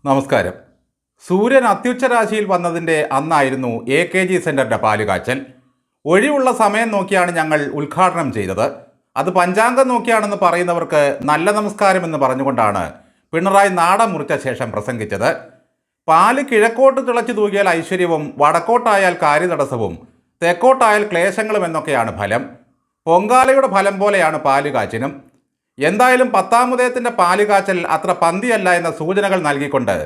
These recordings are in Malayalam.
നമസ്കാരം. സൂര്യൻ അത്യുച്ചരാശിയിൽ വന്നതിൻ്റെ അന്നായിരുന്നു AKG സെൻറ്ററിൻ്റെ പാലുകാച്ചൽ. ഒഴിവുള്ള സമയം നോക്കിയാണ് ഞങ്ങൾ ഉദ്ഘാടനം ചെയ്തത്. അത് പഞ്ചാംഗം നോക്കിയാണെന്ന് പറയുന്നവർക്ക് നല്ല നമസ്കാരം എന്ന് പറഞ്ഞുകൊണ്ടാണ് പിണറായി നാടൻ മുറിച്ച ശേഷം പ്രസംഗിച്ചത്. പാല് കിഴക്കോട്ട് തിളച്ചു തൂകിയാൽ ഐശ്വര്യവും വടക്കോട്ടായാൽ കാര്യതടസ്സവും തെക്കോട്ടായാൽ ക്ലേശങ്ങളും എന്നൊക്കെയാണ് ഫലം. പൊങ്കാലയുടെ ഫലം പോലെയാണ് പാലുകാച്ചിനും. എന്തായാലും 10-ാം ഉദയത്തിൻ്റെ പാലുകാച്ചൽ അത്ര പന്തിയല്ല എന്ന സൂചനകൾ നൽകിക്കൊണ്ട്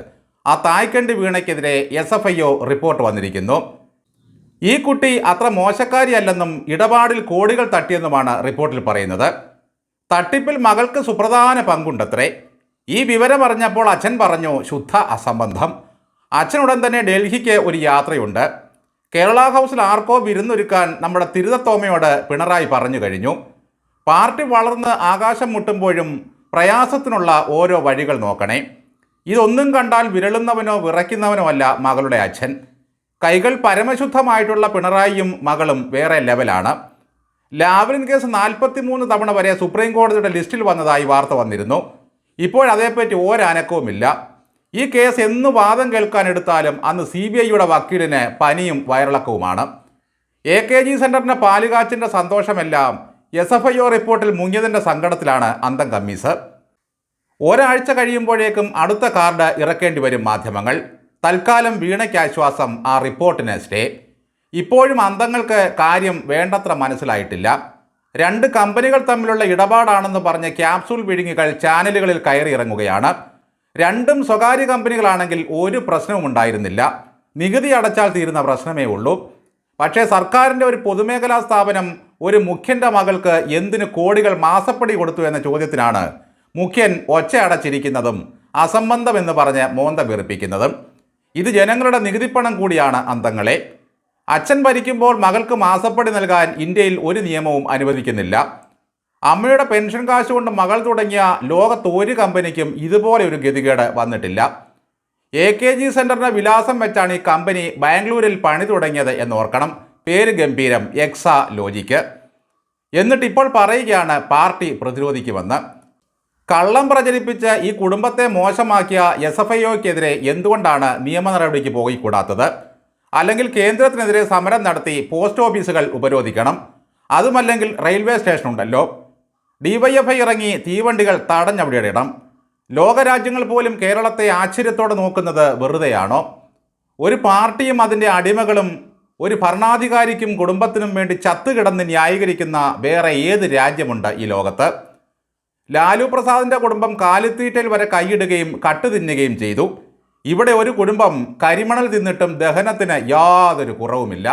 ആ തായ്ക്കണ്ടി വീണയ്ക്കെതിരെ SFIO റിപ്പോർട്ട് വന്നിരിക്കുന്നു. ഈ കുട്ടി അത്ര മോശക്കാരിയല്ലെന്നും ഇടപാടിൽ കോടികൾ തട്ടിയെന്നുമാണ് റിപ്പോർട്ടിൽ പറയുന്നത്. തട്ടിപ്പിൽ മകൾക്ക് സുപ്രധാന പങ്കുണ്ടത്രേ. ഈ വിവരം അറിഞ്ഞപ്പോൾ അച്ഛൻ പറഞ്ഞു ശുദ്ധ അസംബന്ധം. അച്ഛനുടൻ തന്നെ ഡൽഹിക്ക് ഒരു യാത്രയുണ്ട്. കേരള ഹൗസിൽ ആർക്കോ വിരുന്നൊരുക്കാൻ നമ്മുടെ തിരുതത്തോമയോട് പിണറായി പറഞ്ഞു കഴിഞ്ഞു. പാർട്ടി വളർന്ന് ആകാശം മുട്ടുമ്പോഴും പ്രയാസത്തിനുള്ള ഓരോ വഴികൾ നോക്കണേ. ഇതൊന്നും കണ്ടാൽ വിരളുന്നവനോ വിറയ്ക്കുന്നവനോ അല്ല മകളുടെ അച്ഛൻ. കൈകൾ പരമശുദ്ധമായിട്ടുള്ള പിണറായിയും മകളും വേറെ ലെവലാണ്. ലാവ്ലിൻ കേസ് 43 തവണ വരെ സുപ്രീം കോടതിയുടെ ലിസ്റ്റിൽ വന്നതായി വാർത്ത വന്നിരുന്നു. ഇപ്പോഴതേപ്പറ്റി ഒരനക്കവുമില്ല. ഈ കേസ് എന്ന് വാദം കേൾക്കാൻ എടുത്താലും അന്ന് CBIയുടെ വക്കീലിന് പനിയും വയറിളക്കവുമാണ്. AKG സെൻറ്ററിൻ്റെ പാലുകാച്ചിൻ്റെ സന്തോഷമെല്ലാം SFIO റിപ്പോർട്ടിൽ മുങ്ങിയതിൻ്റെ സങ്കടത്തിലാണ് അന്തം കമ്മീസ്. ഒരാഴ്ച കഴിയുമ്പോഴേക്കും അടുത്ത കാർഡ് ഇറക്കേണ്ടി വരും മാധ്യമങ്ങൾ. തൽക്കാലം വീണയ്ക്ക് ആശ്വാസം, ആ റിപ്പോർട്ടിന് സ്റ്റേ. ഇപ്പോഴും അന്തങ്ങൾക്ക് കാര്യം വേണ്ടത്ര മനസ്സിലായിട്ടില്ല. 2 കമ്പനികൾ തമ്മിലുള്ള ഇടപാടാണെന്ന് പറഞ്ഞ് ക്യാപ്സൂൾ വിഴുങ്ങികൾ ചാനലുകളിൽ കയറി ഇറങ്ങുകയാണ്. രണ്ടും സ്വകാര്യ കമ്പനികളാണെങ്കിൽ ഒരു പ്രശ്നവും ഉണ്ടായിരുന്നില്ല. നികുതി അടച്ചാൽ തീരുന്ന പ്രശ്നമേ ഉള്ളൂ. പക്ഷേ സർക്കാരിൻ്റെ ഒരു പൊതുമേഖലാ സ്ഥാപനം ഒരു മുഖ്യൻ്റെ മകൾക്ക് എന്തിന് കോടികൾ മാസപ്പടി കൊടുത്തു എന്ന ചോദ്യത്തിനാണ് മുഖ്യൻ ഒച്ചയടച്ചിരിക്കുന്നതും അസംബന്ധമെന്ന് പറഞ്ഞ് മോന്ത വീർപ്പിക്കുന്നതും. ഇത് ജനങ്ങളുടെ നികുതിപ്പണം കൂടിയാണ് അന്തങ്ങളെ. അച്ഛൻ ഭരിക്കുമ്പോൾ മകൾക്ക് മാസപ്പടി നൽകാൻ ഇന്ത്യയിൽ ഒരു നിയമവും അനുവദിക്കുന്നില്ല. അമ്മയുടെ പെൻഷൻ കാശ് കൊണ്ട് മകൾ തുടങ്ങിയ ലോകത്ത് ഒരു കമ്പനിക്കും ഇതുപോലെ ഒരു ഗതികേട് വന്നിട്ടില്ല. AKG സെൻറ്ററിൻ്റെ വിലാസം വെച്ചാണ് ഈ കമ്പനി ബാംഗ്ലൂരിൽ പണി തുടങ്ങിയത് എന്നോർക്കണം. പേര് ഗംഭീരം, എക്സാ ലോജിക്ക്. എന്നിട്ടിപ്പോൾ പറയുകയാണ് പാർട്ടി പ്രതിരോധിക്കുമെന്ന്. കള്ളം പ്രചരിപ്പിച്ച് ഈ കുടുംബത്തെ മോശമാക്കിയ SFIOക്കെതിരെ എന്തുകൊണ്ടാണ് നിയമ നടപടിക്ക് പോയിക്കൂടാത്തത്? അല്ലെങ്കിൽ കേന്ദ്രത്തിനെതിരെ സമരം നടത്തി പോസ്റ്റ് ഓഫീസുകൾ ഉപരോധിക്കണം. അതുമല്ലെങ്കിൽ റെയിൽവേ സ്റ്റേഷനുണ്ടല്ലോ. DYFI ഇറങ്ങി തീവണ്ടികൾ തടഞ്ഞവിടെ ഇടണം. ലോകരാജ്യങ്ങൾ പോലും കേരളത്തെ ആശ്ചര്യത്തോടെ നോക്കുന്നത് വെറുതെയാണോ? ഒരു പാർട്ടിയും അതിൻ്റെ അടിമകളും ഒരു ഭരണാധികാരിക്കും കുടുംബത്തിനും വേണ്ടി ചത്തുകിടന്ന് ന്യായീകരിക്കുന്ന വേറെ ഏത് രാജ്യമുണ്ട് ഈ ലോകത്ത്? ലാലു പ്രസാദിൻ്റെ കുടുംബം കാലിത്തീറ്റയിൽ വരെ കൈയിടുകയും കട്ടു തിന്നുകയും ചെയ്തു. ഇവിടെ ഒരു കുടുംബം കരിമണൽ തിന്നിട്ടും ദഹനത്തിന് യാതൊരു കുറവുമില്ല.